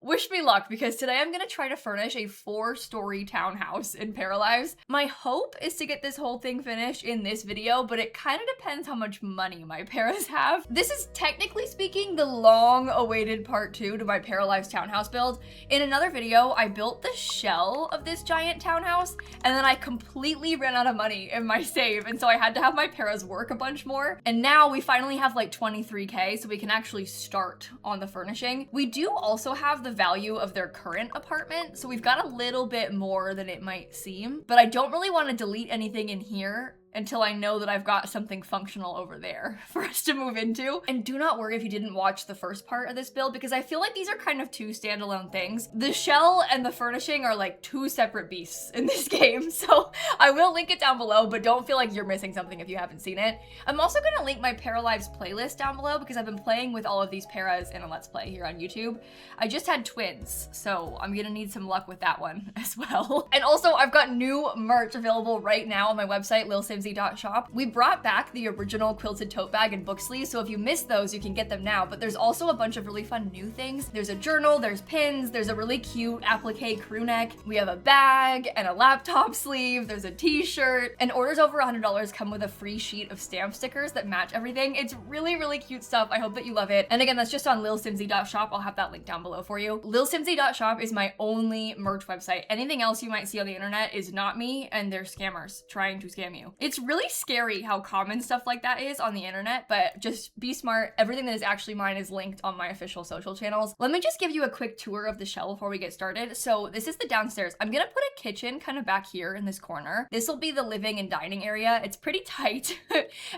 wish me luck, because today I'm gonna try to furnish a 4-story townhouse in Paralives. My hope is to get this whole thing finished in this video, but it kind of depends how much money my paras have. This is technically speaking the long-awaited part 2 to my Paralives townhouse build. In another video, I built the shell of this giant townhouse, and then I completely ran out of money in my save, and so I had to have my paras work a bunch more. And now we finally have like 23k, so we can actually start on the furnishing. We do also have the value of their current apartment, so we've got a little bit more than it might seem, but I don't really want to delete anything in here until I know that I've got something functional over there for us to move into. And do not worry if you didn't watch the first part of this build, because I feel like these are kind of 2 standalone things. The shell and the furnishing are like 2 separate beasts in this game, so I will link it down below, but don't feel like you're missing something if you haven't seen it. I'm also gonna link my Paralives playlist down below, because I've been playing with all of these paras in a Let's Play here on YouTube. I just had twins, so I'm gonna need some luck with that one as well. And also, I've got new merch available right now on my website, lilsimsie.shop. We brought back the original quilted tote bag and book sleeves, so if you missed those, you can get them now, but there's also a bunch of really fun new things. There's a journal, there's pins, there's a really cute applique crew neck, we have a bag and a laptop sleeve, there's a t-shirt, and orders over $100 come with a free sheet of stamp stickers that match everything. It's really, really cute stuff. I hope that you love it. And again, that's just on lilsimsie.shop. I'll have that link down below for you. Lilsimsie.shop is my only merch website. Anything else you might see on the internet is not me, and they're scammers trying to scam you. It's really scary how common stuff like that is on the internet, but just be smart. Everything that is actually mine is linked on my official social channels. Let me just give you a quick tour of the shell before we get started. So this is the downstairs. I'm gonna put a kitchen kind of back here in this corner. This will be the living and dining area. It's pretty tight.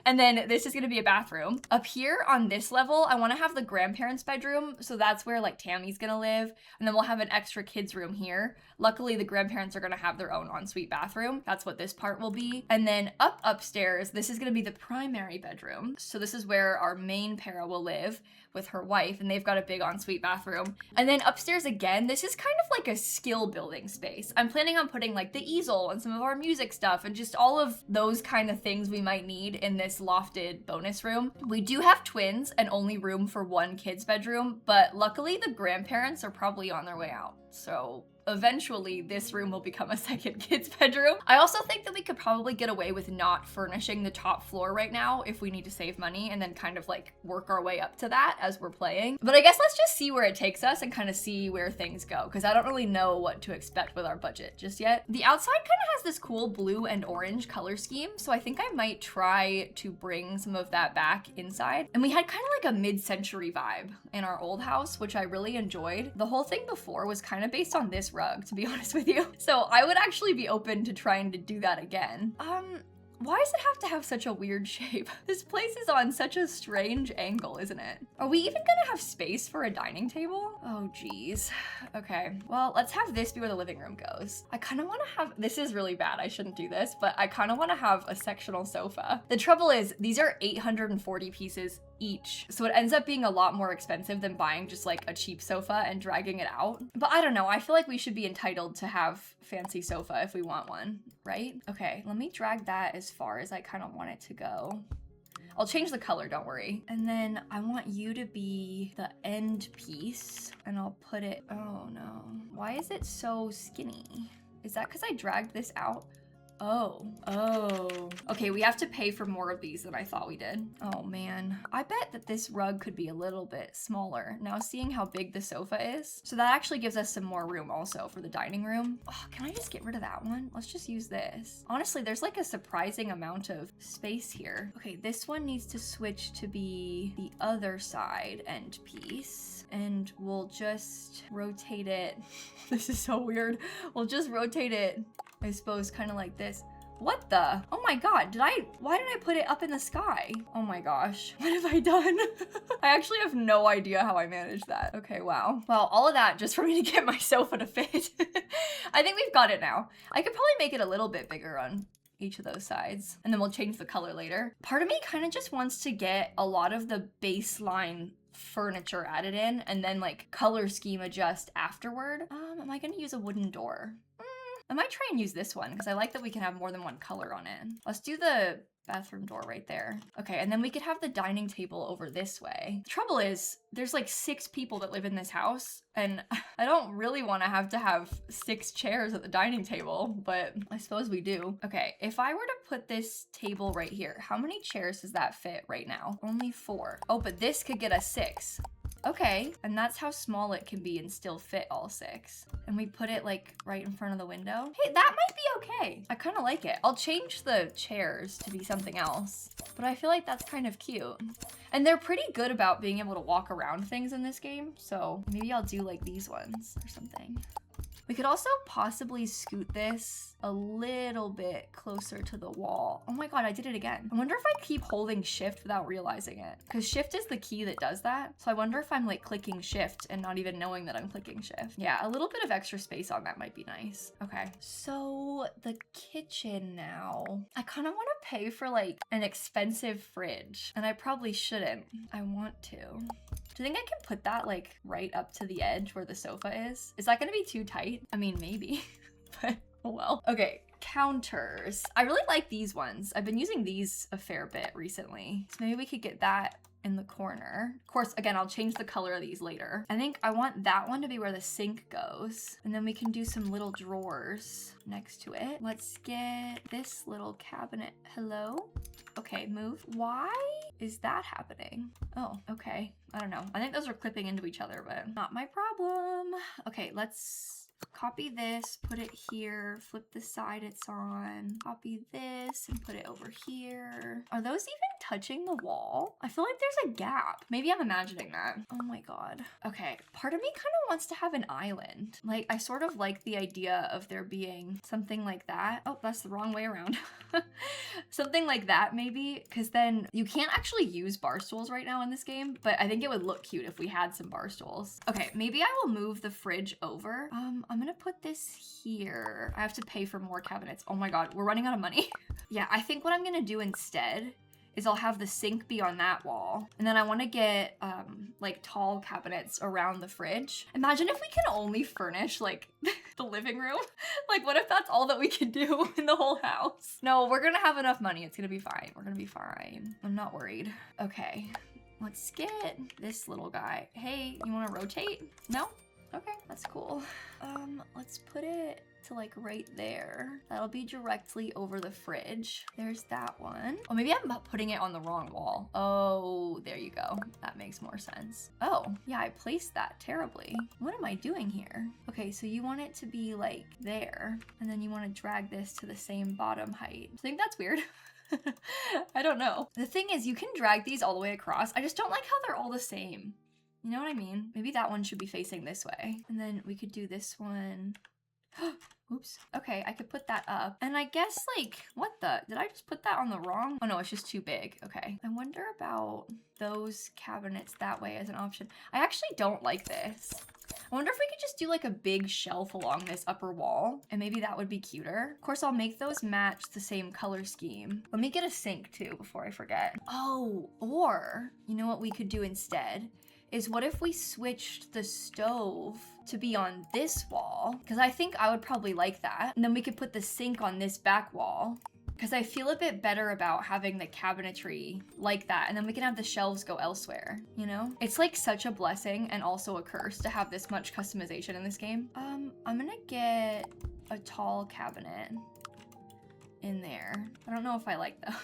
And then this is gonna be a bathroom. Up here on this level, I wanna have the grandparents' bedroom. So that's where like Tammy's gonna live. And then we'll have an extra kids room here. Luckily, the grandparents are gonna have their own ensuite bathroom. That's what this part will be. And then upstairs, this is gonna be the primary bedroom. So this is where our main para will live with her wife, and they've got a big ensuite bathroom. And then upstairs again, this is kind of like a skill building space. I'm planning on putting like the easel and some of our music stuff and just all of those kind of things we might need in this lofted bonus room. We do have twins and only room for 1 kid's bedroom, but luckily the grandparents are probably on their way out. So eventually this room will become a second kid's bedroom. I also think that we could probably get away with not furnishing the top floor right now if we need to save money, and then kind of like work our way up to that as we're playing. But I guess let's just see where it takes us and kind of see where things go, because I don't really know what to expect with our budget just yet. The outside kind of has this cool blue and orange color scheme, so I think I might try to bring some of that back inside. And we had kind of like a mid-century vibe in our old house, which I really enjoyed. The whole thing before was kind of based on this rug, to be honest with you. So I would actually be open to trying to do that again. Why does it have to have such a weird shape? This place is on such a strange angle, isn't it? Are we even gonna have space for a dining table? Oh geez. Okay, well, let's have this be where the living room goes. I kind of want to have, this is really bad, I shouldn't do this, but I kind of want to have a sectional sofa. The trouble is, these are 840 pieces each, so it ends up being a lot more expensive than buying just like a cheap sofa and dragging it out. But I don't know, I feel like we should be entitled to have fancy sofa if we want one, right? Okay, let me drag that as far as I kind of want it to go. I'll change the color, don't worry. And then I want you to be the end piece, and I'll put it, oh no. Why is it so skinny? Is that because I dragged this out? Oh. Okay, we have to pay for more of these than I thought we did. Oh man. I bet that this rug could be a little bit smaller. Now seeing how big the sofa is. So that actually gives us some more room also for the dining room. Oh, can I just get rid of that one? Let's just use this. Honestly, there's like a surprising amount of space here. Okay, this one needs to switch to be the other side end piece. And we'll just rotate it. This is so weird. We'll just rotate it, I suppose, kind of like this. What the? Oh my god, why did I put it up in the sky? Oh my gosh, what have I done? I actually have no idea how I managed that. Okay, wow. Well, all of that just for me to get my sofa to fit. I think we've got it now. I could probably make it a little bit bigger on each of those sides, and then we'll change the color later. Part of me kind of just wants to get a lot of the baseline furniture added in and then like color scheme adjust afterward. Am I gonna use a wooden door? I might try and use this one because I like that we can have more than one color on it. Let's do the bathroom door right there. Okay, and then we could have the dining table over this way. The trouble is, there's like 6 people that live in this house, and I don't really want to have 6 chairs at the dining table, but I suppose we do. Okay, if I were to put this table right here, how many chairs does that fit right now? Only 4. Oh, but this could get us 6. Okay, and that's how small it can be and still fit all 6. And we put it like right in front of the window. Hey, that might be okay. I kind of like it. I'll change the chairs to be something else, but I feel like that's kind of cute. And they're pretty good about being able to walk around things in this game, so maybe I'll do like these ones or something. We could also possibly scoot this a little bit closer to the wall. Oh my god, I did it again. I wonder if I keep holding shift without realizing it, because shift is the key that does that. So I wonder if I'm like clicking shift and not even knowing that I'm clicking shift. Yeah, a little bit of extra space on that might be nice. Okay, so the kitchen now. I kind of want to pay for like an expensive fridge, and I probably shouldn't. I want to. Do you think I can put that like right up to the edge where the sofa is? Is that gonna be too tight? I mean, maybe, but oh well. Okay, counters. I really like these ones. I've been using these a fair bit recently. So maybe we could get that in the corner. Of course, again, I'll change the color of these later. I think I want that one to be where the sink goes. And then we can do some little drawers next to it. Let's get this little cabinet. Hello? Okay, move. Why is that happening? Oh, okay. I don't know. I think those are clipping into each other, but not my problem. Okay, let's copy this, put it here, flip the side it's on, copy this and put it over here. Are those even touching the wall? I feel like there's a gap. Maybe I'm imagining that. Oh my god. Okay, part of me kind of wants to have an island. Like, I sort of like the idea of there being something like that. Oh, that's the wrong way around. Something like that maybe, because then you can't actually use bar stools right now in this game, but I think it would look cute if we had some bar stools. Okay, maybe I will move the fridge over. I'm gonna put this here. I have to pay for more cabinets. Oh my god, we're running out of money. Yeah, I think what I'm gonna do instead is I'll have the sink be on that wall. And then I wanna get like tall cabinets around the fridge. Imagine if we can only furnish like the living room. Like what if that's all that we can do in the whole house? No, we're gonna have enough money. It's gonna be fine. We're gonna be fine. I'm not worried. Okay, let's get this little guy. Hey, you wanna rotate? No? Okay, that's cool. Let's put it to like right there. That'll be directly over the fridge. There's that one. Oh, maybe I'm putting it on the wrong wall. Oh, there you go. That makes more sense. Oh, yeah, I placed that terribly. What am I doing here? Okay, so you want it to be like there, and then you want to drag this to the same bottom height. I think that's weird. I don't know. The thing is, you can drag these all the way across. I just don't like how they're all the same. You know what I mean? Maybe that one should be facing this way. And then we could do this one. Oops. Okay, I could put that up. And I guess like, what the? Did I just put that on the wrong? Oh no, it's just too big. Okay. I wonder about those cabinets that way as an option. I actually don't like this. I wonder if we could just do like a big shelf along this upper wall, and maybe that would be cuter. Of course, I'll make those match the same color scheme. Let me get a sink too before I forget. Oh, or you know what we could do instead? Is what if we switched the stove to be on this wall? Because I think I would probably like that. And then we could put the sink on this back wall. Because I feel a bit better about having the cabinetry like that. And then we can have the shelves go elsewhere, you know? It's like such a blessing and also a curse to have this much customization in this game. I'm gonna get a tall cabinet in there. I don't know if I like those.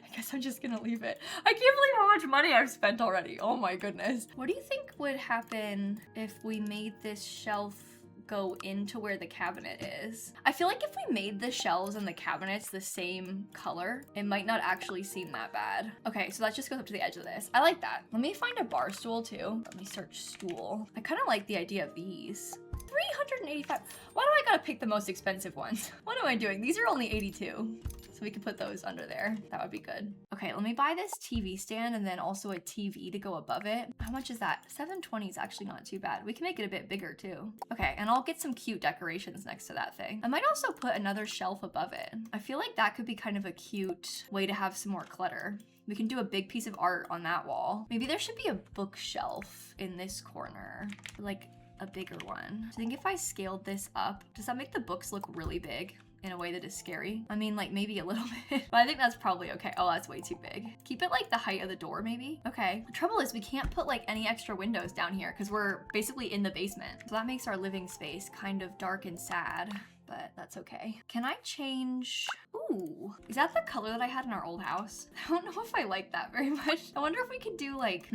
I guess I'm just gonna leave it. I can't believe how much money I've spent already. Oh my goodness. What do you think would happen if we made this shelf go into where the cabinet is? I feel like if we made the shelves and the cabinets the same color, it might not actually seem that bad. Okay, so that just goes up to the edge of this. I like that. Let me find a bar stool too. Let me search stool. I kind of like the idea of these. 385. Why do I gotta pick the most expensive ones? What am I doing? These are only 82. So we could put those under there. That would be good. Okay, let me buy this TV stand and then also a TV to go above it. How much is that? 720 is actually not too bad. We can make it a bit bigger too. Okay, and I'll get some cute decorations next to that thing. I might also put another shelf above it. I feel like that could be kind of a cute way to have some more clutter. We can do a big piece of art on that wall. Maybe there should be a bookshelf in this corner. Like a bigger one. I think if I scaled this up, does that make the books look really big in a way that is scary? I mean, like maybe a little bit, but I think that's probably okay. Oh, that's way too big. Keep it like the height of the door maybe. Okay, the trouble is we can't put like any extra windows down here because we're basically in the basement. So that makes our living space kind of dark and sad, but that's okay. Can I change? Ooh, is that the color that I had in our old house? I don't know if I like that very much. I wonder if we could do like,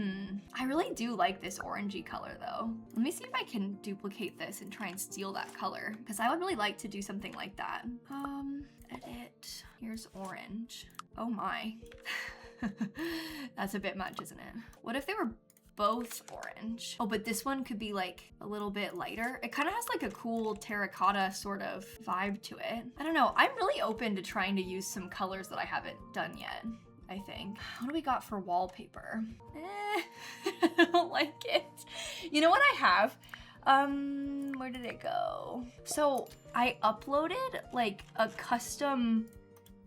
I really do like this orangey color though. Let me see if I can duplicate this and try and steal that color because I would really like to do something like that. Edit, here's orange. Oh my. That's a bit much, isn't it? What if they were both orange? Oh, but this one could be like a little bit lighter. It kind of has like a cool terracotta sort of vibe to it. I don't know. I'm really open to trying to use some colors that I haven't done yet, I think. What do we got for wallpaper? I don't like it. You know what I have? Where did it go? So I uploaded like a custom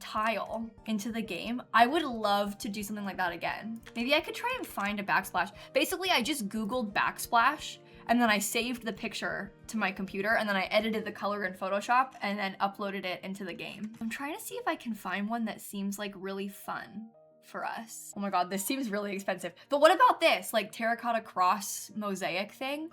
tile into the game. I would love to do something like that again. Maybe I could try and find a backsplash. Basically, I just Googled backsplash and then I saved the picture to my computer and then I edited the color in Photoshop and then uploaded it into the game. I'm trying to see if I can find one that seems like really fun for us. Oh my god, this seems really expensive. But what about this, like terracotta cross mosaic thing?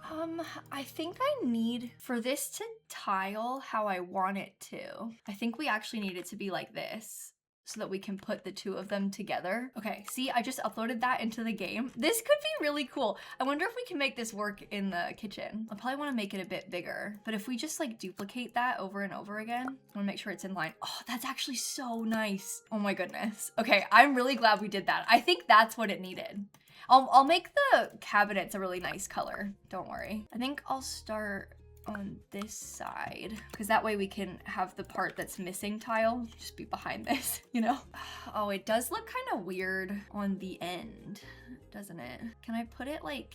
I think I need, for this to tile how I want it to, I think we actually need it to be like this so that we can put the two of them together. Okay, see, I just uploaded that into the game. This could be really cool. I wonder if we can make this work in the kitchen. I probably want to make it a bit bigger, but if we just like duplicate that over and over again, I want to make sure it's in line. Oh, that's actually so nice. Oh my goodness. Okay, I'm really glad we did that. I think that's what it needed. I'll make the cabinets a really nice color. Don't worry. I think I'll start on this side because that way we can have the part that's missing tile just be behind this, you know? Oh, it does look kind of weird on the end, doesn't it? Can I put it like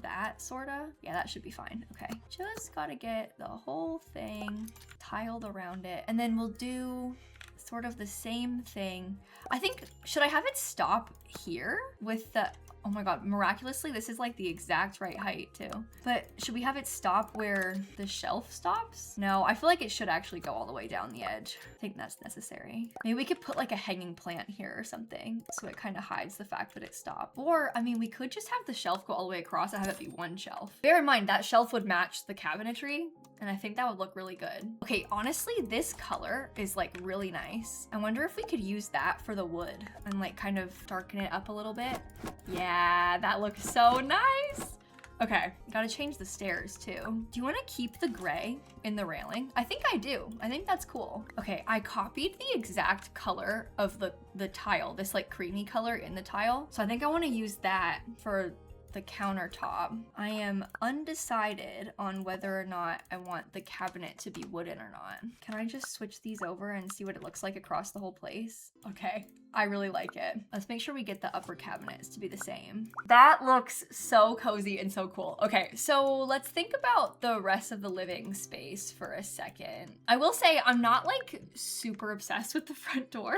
that sorta? Yeah, that should be fine. Okay, just gotta get the whole thing tiled around it and then we'll do sort of the same thing. I think, should I have it stop here with the, oh my god, miraculously, this is like the exact right height too. But should we have it stop where the shelf stops? No, I feel like it should actually go all the way down the edge. I think that's necessary. Maybe we could put like a hanging plant here or something so it kind of hides the fact that it stopped. Or, I mean, we could just have the shelf go all the way across and have it be one shelf. Bear in mind, that shelf would match the cabinetry and I think that would look really good. Okay, honestly, this color is like really nice. I wonder if we could use that for the wood and like kind of darken it up a little bit. Yeah, that looks so nice. Okay, gotta change the stairs too. Do you want to keep the gray in the railing? I think I do. I think that's cool. Okay, I copied the exact color of the tile, this like creamy color in the tile. So I think I want to use that for the countertop. I am undecided on whether or not I want the cabinet to be wooden or not. Can I just switch these over and see what it looks like across the whole place? Okay, I really like it. Let's make sure we get the upper cabinets to be the same. That looks so cozy and so cool. Okay, so let's think about the rest of the living space for a second. I will say I'm not like super obsessed with the front door.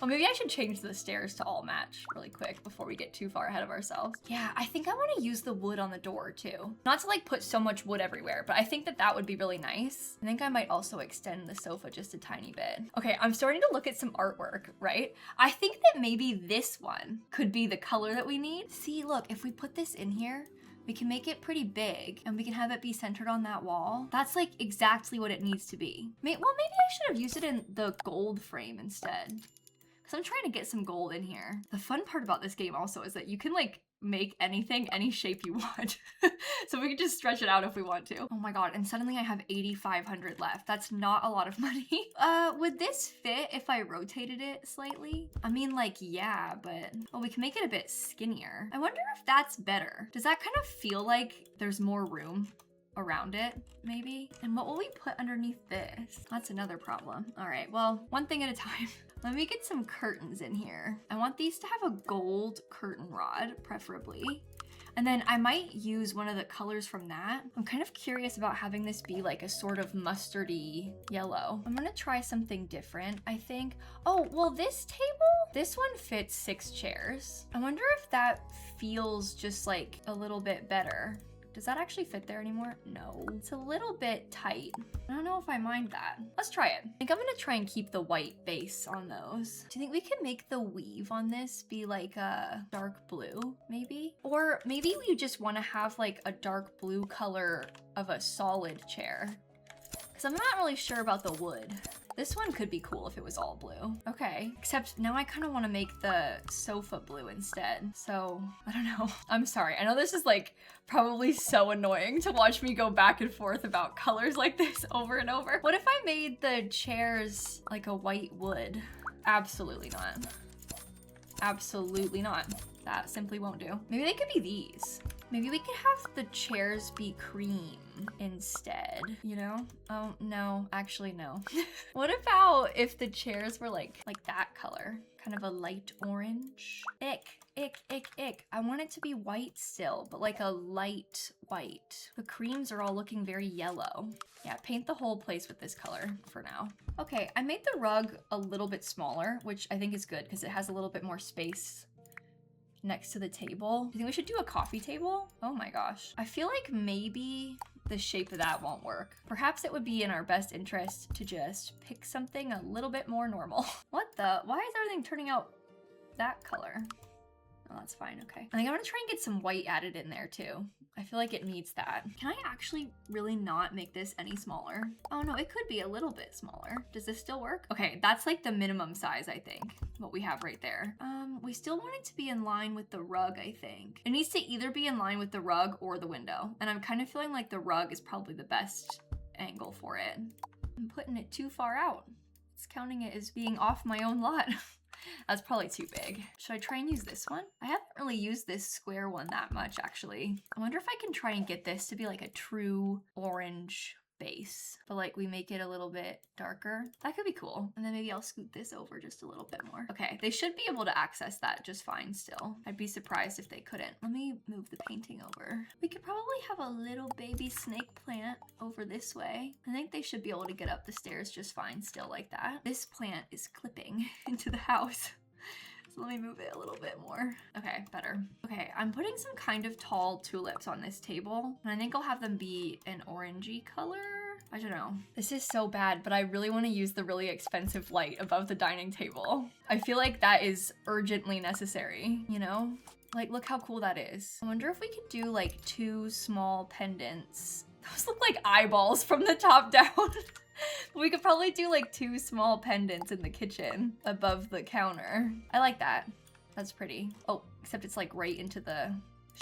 Or maybe I should change the stairs to all match really quick before we get too far ahead of ourselves. Yeah, I think I want to use the wood on the door too. Not to like put so much wood everywhere, but I think that that would be really nice. I think I might also extend the sofa just a tiny bit. Okay, I'm starting to look at some artwork, right? I think that maybe this one could be the color that we need. See, look, if we put this in here, we can make it pretty big and we can have it be centered on that wall. That's like exactly what it needs to be. Well, maybe I should have used it in the gold frame instead. Because I'm trying to get some gold in here. The fun part about this game also is that you can like make anything any shape you want. So we can just stretch it out if we want to. Oh my god, and suddenly I have 8,500 left. That's not a lot of money. Would this fit if I rotated it slightly? I mean, like, yeah, but oh, we can make it a bit skinnier. I wonder if that's better. Does that kind of feel like there's more room around it, maybe? And what will we put underneath this? That's another problem. All right, well, one thing at a time. Let me get some curtains in here. I want these to have a gold curtain rod, preferably. And then I might use one of the colors from that. I'm kind of curious about having this be like a sort of mustardy yellow. I'm gonna try something different, I think. Oh, well, this table, this one fits 6 chairs. I wonder if that feels just like a little bit better Does that actually fit there anymore? No, it's a little bit tight. I don't know if I mind that. Let's try it. I think I'm gonna try and keep the white base on those. Do you think we can make the weave on this be like a dark blue, maybe? Or maybe we just wanna have like a dark blue color of a solid chair. Because I'm not really sure about the wood. This one could be cool if it was all blue. Okay, except now I kind of want to make the sofa blue instead. So, I don't know. I'm sorry. I know this is like probably so annoying to watch me go back and forth about colors like this over and over. What if I made the chairs like a white wood? Absolutely not. Absolutely not. That simply won't do. Maybe they could be these. Maybe we could have the chairs be cream instead, you know? Oh, no, actually no. What about if the chairs were like that color? Kind of a light orange? Ick, ick, ick, ick. I want it to be white still, but like a light white. The creams are all looking very yellow. Yeah, paint the whole place with this color for now. Okay, I made the rug a little bit smaller, which I think is good because it has a little bit more space next to the table. Do you think we should do a coffee table? Oh my gosh. I feel like maybe the shape of that won't work. Perhaps it would be in our best interest to just pick something a little bit more normal. What the? Why is everything turning out that color? Oh, that's fine, okay. I think I'm gonna try and get some white added in there too. I feel like it needs that. Can I actually really not make this any smaller? Oh no, it could be a little bit smaller. Does this still work? Okay, that's like the minimum size, I think, what we have right there. We still want it to be in line with the rug, I think. It needs to either be in line with the rug or the window. And I'm kind of feeling like the rug is probably the best angle for it. I'm putting it too far out. It's counting it as being off my own lot. That's probably too big. Should I try and use this one? I haven't really used this square one that much, actually. I wonder if I can try and get this to be like a true orange base, but like we make it a little bit darker. That could be cool. And then maybe I'll scoot this over just a little bit more. Okay, they should be able to access that just fine still. I'd be surprised if they couldn't. Let me move the painting over. We could probably have a little baby snake plant over this way. I think they should be able to get up the stairs just fine still like that. This plant is clipping into the house. So let me move it a little bit more. Okay, better. Okay, I'm putting some kind of tall tulips on this table, and I think I'll have them be an orangey color. I don't know. This is so bad, but I really want to use the really expensive light above the dining table. I feel like that is urgently necessary, you know? Like, look how cool that is. I wonder if we could do like 2 small pendants. Those look like eyeballs from the top down. We could probably do like 2 small pendants in the kitchen above the counter. I like that. That's pretty. Oh, except it's like right into the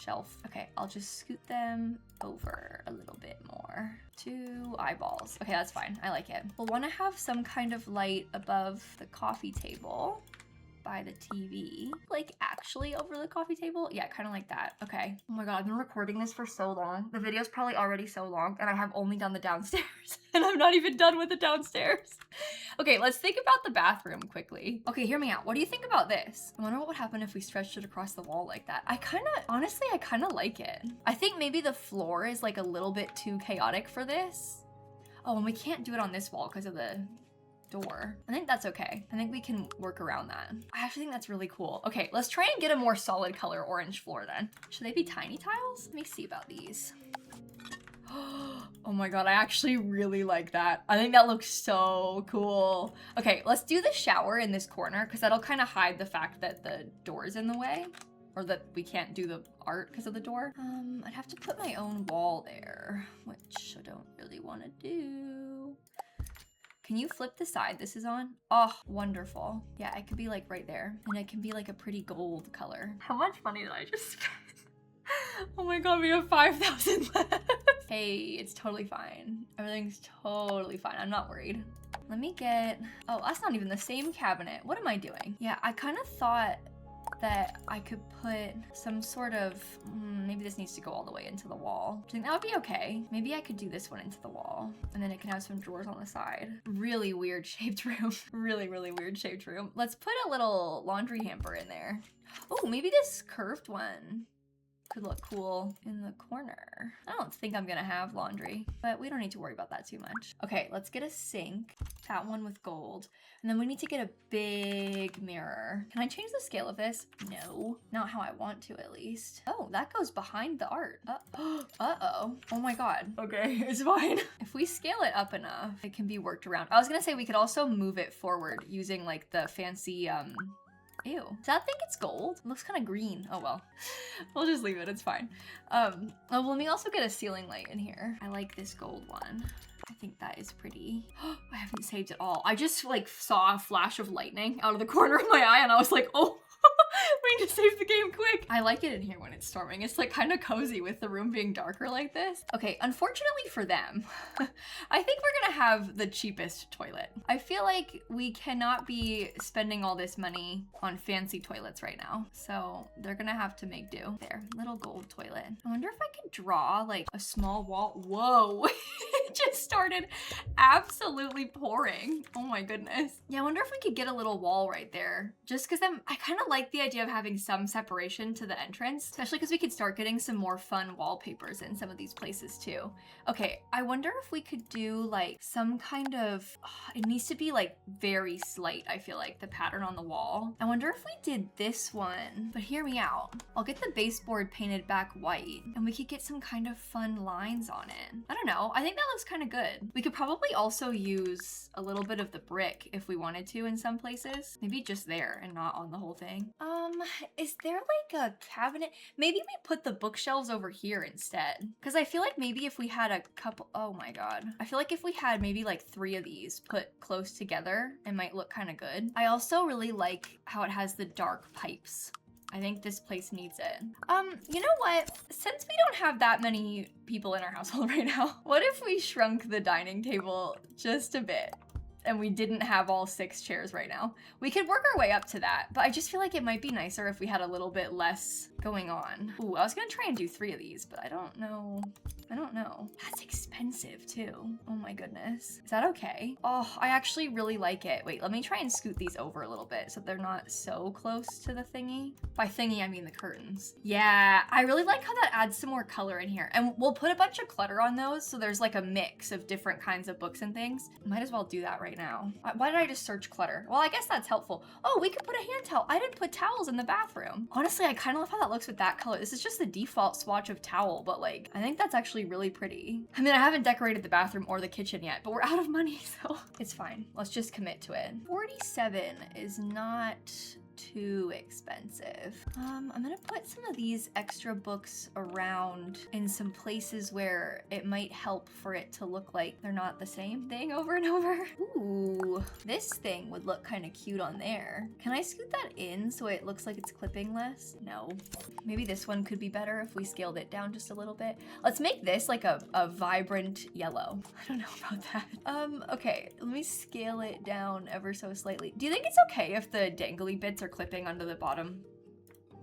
shelf. Okay, I'll just scoot them over a little bit more. 2 eyeballs. Okay, that's fine. I like it. We'll want to have some kind of light above the coffee table by the TV. Like actually over the coffee table? Yeah, kind of like that. Okay. Oh my god, I've been recording this for so long. The video's probably already so long and I have only done the downstairs and I'm not even done with the downstairs. Okay, let's think about the bathroom quickly. Okay, hear me out. What do you think about this? I wonder what would happen if we stretched it across the wall like that. Honestly, I kind of like it. I think maybe the floor is like a little bit too chaotic for this. Oh, and we can't do it on this wall because of the door. I think that's okay. I think we can work around that. I actually think that's really cool. Okay, let's try and get a more solid color orange floor then. Should they be tiny tiles? Let me see about these. Oh my god, I actually really like that. I think that looks so cool. Okay, let's do the shower in this corner because that'll kind of hide the fact that the door's in the way or that we can't do the art because of the door. I'd have to put my own wall there, which I don't really want to do. Can you flip the side this is on? Oh, wonderful. Yeah, it could be like right there. And it can be like a pretty gold color. How much money did I just spend? Oh my god, we have 5,000 left. Hey, it's totally fine. Everything's totally fine. I'm not worried. Let me get... Oh, that's not even the same cabinet. What am I doing? Yeah, I kind of thought that I could put some sort of, maybe this needs to go all the way into the wall. I think that would be okay. Maybe I could do this one into the wall and then it can have some drawers on the side. Really weird shaped room. Really, really weird shaped room. Let's put a little laundry hamper in there. Oh, maybe this curved one could look cool in the corner. I don't think I'm gonna have laundry, but we don't need to worry about that too much. Okay, let's get a sink. That one with gold. And then we need to get a big mirror. Can I change the scale of this? No, not how I want to at least. Oh, that goes behind the art. Uh-oh. Oh my God. Okay, it's fine. If we scale it up enough, it can be worked around. I was gonna say we could also move it forward using like the fancy, ew. Does that think it's gold? It looks kind of green. Oh well. We'll just leave it. It's fine. Oh, let me also get a ceiling light in here. I like this gold one. I think that is pretty. I haven't saved it all. I just like saw a flash of lightning out of the corner of my eye and I was like, oh, we need to save the game quick. I like it in here when it's storming. It's like kind of cozy with the room being darker like this. Okay, unfortunately for them, I think we're gonna have the cheapest toilet. I feel like we cannot be spending all this money on fancy toilets right now. So they're gonna have to make do. There, little gold toilet. I wonder if I could draw like a small wall. Whoa, it just started absolutely pouring. Oh my goodness. Yeah, I wonder if we could get a little wall right there. Just because I kind of like the idea of having some separation to the entrance, especially because we could start getting some more fun wallpapers in some of these places too. Okay, I wonder if we could do like some kind of, it needs to be like very slight, I feel like, the pattern on the wall. I wonder if we did this one, but hear me out. I'll get the baseboard painted back white and we could get some kind of fun lines on it. I don't know, I think that looks kind of good. We could probably also use a little bit of the brick if we wanted to in some places. Maybe just there and not on the whole thing. Is there like a cabinet? Maybe we put the bookshelves over here instead. Because I feel like maybe if we had a couple, oh my God. I feel like if we had maybe like 3 of these put close together, it might look kind of good. I also really like how it has the dark pipes. I think this place needs it. You know what? Since we don't have that many people in our household right now, what if we shrunk the dining table just a bit? And we didn't have all 6 chairs right now. We could work our way up to that, but I just feel like it might be nicer if we had a little bit less going on. Ooh, I was gonna try and do 3 of these, but I don't know. That's expensive too. Oh my goodness. Is that okay? Oh, I actually really like it. Wait, let me try and scoot these over a little bit so they're not so close to the thingy. By thingy, I mean the curtains. Yeah, I really like how that adds some more color in here. And we'll put a bunch of clutter on those so there's like a mix of different kinds of books and things. Might as well do that right now. Why did I just search clutter? Well, I guess that's helpful. Oh, we could put a hand towel. I didn't put towels in the bathroom. Honestly, I kind of love how that looks with that color. This is just the default swatch of towel, but like, I think that's actually really pretty. I mean, I haven't decorated the bathroom or the kitchen yet, but we're out of money, so it's fine. Let's just commit to it. 47 is not too expensive. I'm gonna put some of these extra books around in some places where it might help for it to look like they're not the same thing over and over. Ooh, this thing would look kind of cute on there. Can I scoot that in so it looks like it's clipping less? No. Maybe this one could be better if we scaled it down just a little bit. Let's make this like a vibrant yellow. I don't know about that. Okay, let me scale it down ever so slightly. Do you think it's okay if the dangly bits are clipping under the bottom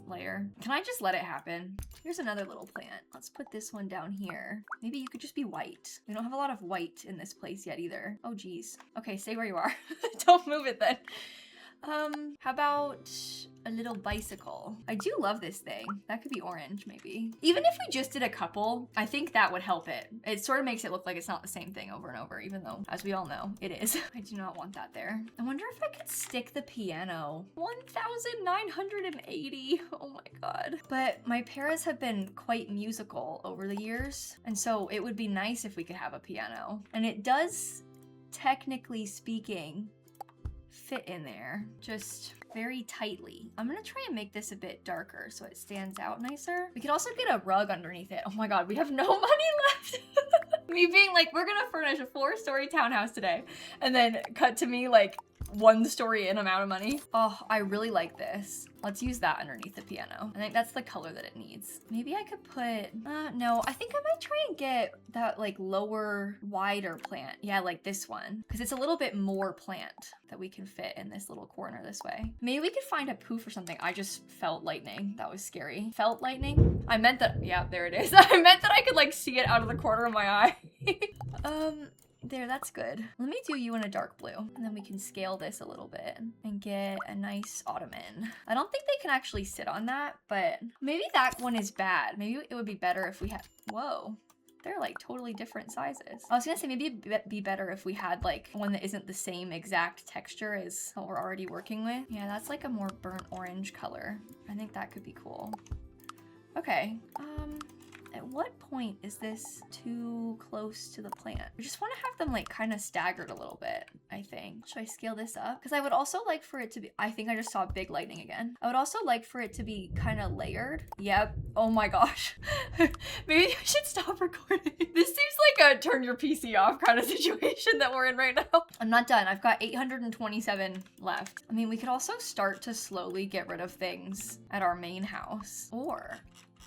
layer? Can I just let it happen? Here's another little plant. Let's put this one down here. Maybe you could just be white. We don't have a lot of white in this place yet either. Oh geez. Okay, stay where you are. Don't move it then. How about a little bicycle? I do love this thing. That could be orange maybe. Even if we just did a couple, I think that would help it. It sort of makes it look like it's not the same thing over and over, even though, as we all know, it is. I do not want that there. I wonder if I could stick the piano. 1,980. Oh my God. But my parents have been quite musical over the years, and so it would be nice if we could have a piano. And it does, technically speaking, fit in there just very tightly. I'm gonna try and make this a bit darker so it stands out nicer. We could also get a rug underneath it. Oh my God, we have no money left. Me being like, we're gonna furnish a 4-story townhouse today, and then cut to me like 1 story in amount of money. Oh, I really like this. Let's use that underneath the piano. I think that's the color that it needs. Maybe I could put, no, I think I might try and get that like lower, wider plant. Yeah, like this one, because it's a little bit more plant that we can fit in this little corner this way. Maybe we could find a poof or something. I just felt lightning. That was scary. Felt lightning? I meant that, yeah, there it is. I meant that I could like see it out of the corner of my eye. There, that's good. Let me do you in a dark blue. And then we can scale this a little bit and get a nice ottoman. I don't think they can actually sit on that, but maybe that one is bad. Maybe it would be better if we had, whoa. They're like totally different sizes. I was gonna say maybe it'd be better if we had like one that isn't the same exact texture as what we're already working with. Yeah, that's like a more burnt orange color. I think that could be cool. Okay, at what point is this too close to the plant? I just want to have them like kind of staggered a little bit, I think. Should I scale this up? Because I would also like for it to be, I think I just saw big lightning again. I would also like for it to be kind of layered. Yep. Oh my gosh. Maybe I should stop recording. This seems like a turn your PC off kind of situation that we're in right now. I'm not done. I've got 827 left. I mean, we could also start to slowly get rid of things at our main house. Or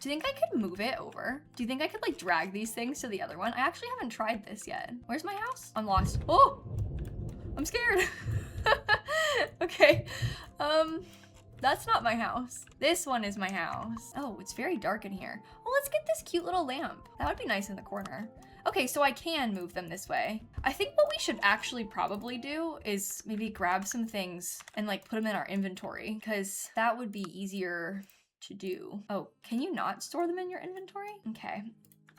do you think I could move it over? Do you think I could like drag these things to the other one? I actually haven't tried this yet. Where's my house? I'm lost. Oh, I'm scared. Okay, that's not my house. This one is my house. Oh, it's very dark in here. Well, let's get this cute little lamp. That would be nice in the corner. Okay, so I can move them this way. I think what we should actually probably do is maybe grab some things and like put them in our inventory, because that would be easier to do. Oh, can you not store them in your inventory? Okay,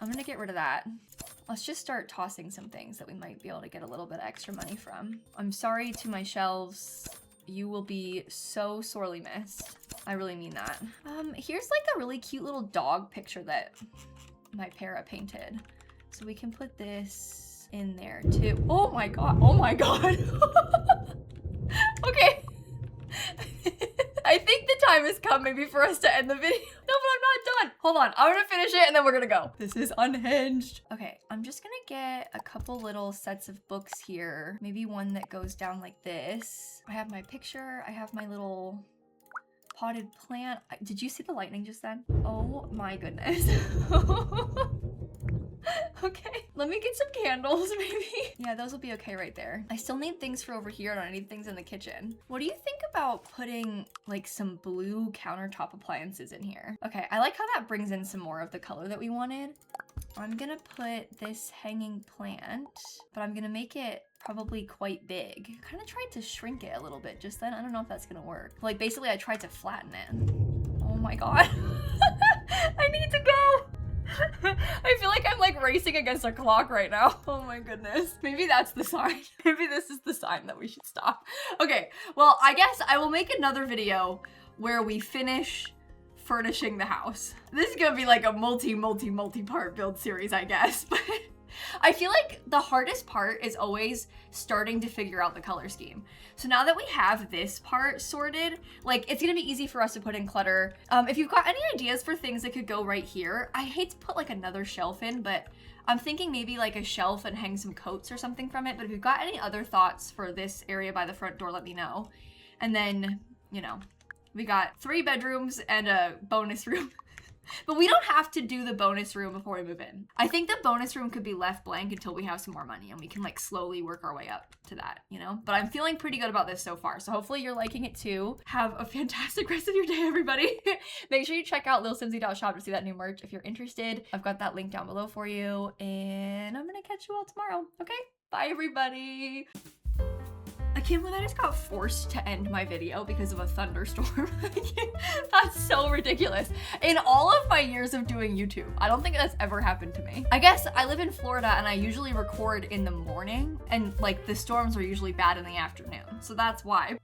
I'm gonna get rid of that. Let's just start tossing some things that we might be able to get a little bit extra money from. I'm sorry to my shelves. You will be so sorely missed. I really mean that. Here's like a really cute little dog picture that my para painted. So we can put this in there too. Oh my god, oh my god. Okay. I think the time has come maybe for us to end the video. No, but I'm not done. Hold on, I'm gonna finish it and then we're gonna go. This is unhinged. Okay, I'm just gonna get a couple little sets of books here. Maybe one that goes down like this. I have my picture, I have my little potted plant. Did you see the lightning just then? Oh my goodness. Okay, let me get some candles maybe. Yeah, those will be okay right there. I still need things for over here and I need things in the kitchen. What do you think about putting like some blue countertop appliances in here? Okay, I like how that brings in some more of the color that we wanted. I'm gonna put this hanging plant, but I'm gonna make it probably quite big. I kind of tried to shrink it a little bit just then. I don't know if that's gonna work. Like basically I tried to flatten it. Oh my god. I need to go. I feel like I'm like racing against a clock right now. Oh my goodness. Maybe that's the sign. Maybe this is the sign that we should stop. Okay, well, I guess I will make another video where we finish furnishing the house. This is gonna be like a multi-part build series, I guess. But I feel like the hardest part is always starting to figure out the color scheme. So now that we have this part sorted, like it's gonna be easy for us to put in clutter. If you've got any ideas for things that could go right here, I hate to put like another shelf in, but I'm thinking maybe like a shelf and hang some coats or something from it. But if you've got any other thoughts for this area by the front door, let me know. And then, you know, we got 3 bedrooms and a bonus room. But we don't have to do the bonus room before we move in. I think the bonus room could be left blank until we have some more money and we can like slowly work our way up to that, you know? But I'm feeling pretty good about this so far. So hopefully you're liking it too. Have a fantastic rest of your day, everybody. Make sure you check out lilsimsie.shop to see that new merch if you're interested. I've got that link down below for you and I'm gonna catch you all tomorrow. Okay, bye everybody. I can't believe I just got forced to end my video because of a thunderstorm. That's so ridiculous. In all of my years of doing YouTube, I don't think that's ever happened to me. I guess I live in Florida and I usually record in the morning and like the storms are usually bad in the afternoon. So that's why.